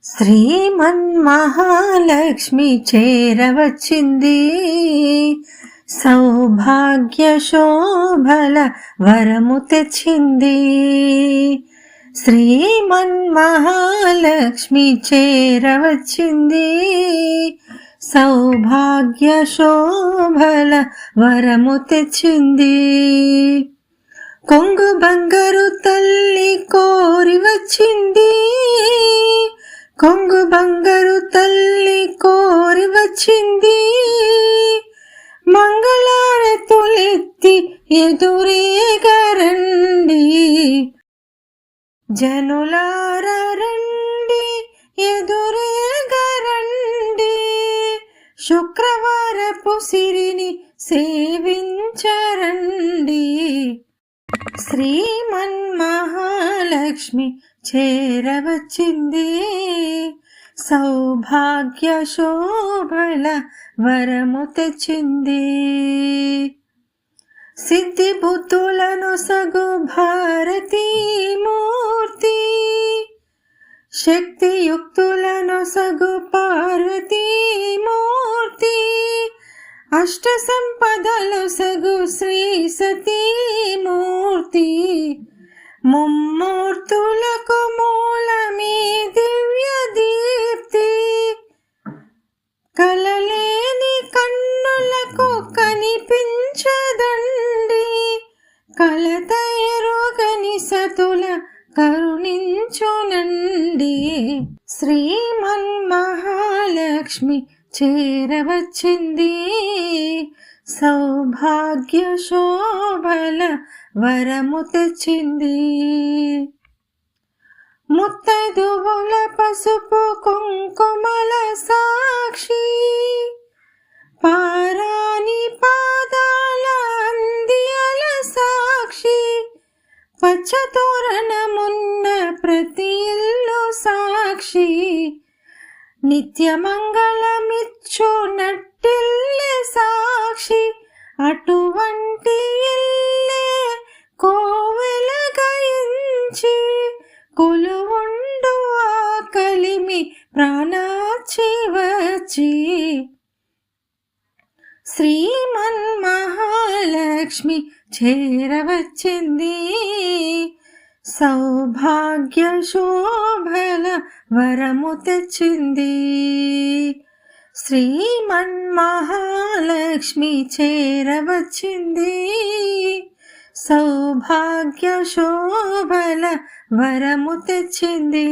శ్రీమన్మహాలక్ష్మి చేరవచ్చింది, సౌభాగ్య శోభల వరము తెచ్చింది. శ్రీమన్మహాలక్ష్మి చేరవచ్చింది, సౌభాగ్య శోభల వరము తెచ్చింది. కొంగు బంగారు తల్లి కోరి వచ్చింది, కొంగు బంగారు తల్లి కోరి వచ్చింది. మంగళారతులెత్తి ఎదురేగరండి, జనులారా రండి ఎదురేగరండి. శుక్రవారపు సిరిని సేవించరండి. శ్రీమన్మహాలక్ష్మి చేరవచ్చింది, సౌభాగ్య శోభల వరము తెచ్చింది. సిద్ధి బుద్ధులను సగు భారతీమూర్తి, శక్తియుక్తులను సగు పార్వతీమూర్తి, అష్ట సంపదలు సగు శ్రీ సతీమూర్తి. ముమ్మూర్తులకు మూలమీ దివ్య దీప్తి, కలలేని కన్నులకు కనిపించదండి. కలత ఎరుగని సతుల కరుణించునండి. శ్రీమన్మహాలక్ష్మి చేరవచ్చింది, సౌభాగ్య శోభల వరము తెచ్చింది. ముత్తైదువుల పసుపు కుంకుమల సాక్షి, పారాని పాదాల అందియల సాక్షి, పచ్చతోరణమున్న ప్రతి ఇల్లు సాక్షి, నిత్యమంగళమిచ్చు నట్టిల్లే సాక్షి. అటువంటి ఇల్లే కోవెలగయించి కొలువుండు ఆ కలిమి ప్రాణాచి వచ్చి. శ్రీమన్మహాలక్ష్మి చేరవచ్చింది, సౌభాగ్య శోభల వరము తెచ్చింది. శ్రీమన్మహాలక్ష్మి చేరవచ్చింది, సౌభాగ్య శోభల వరము తెచ్చింది.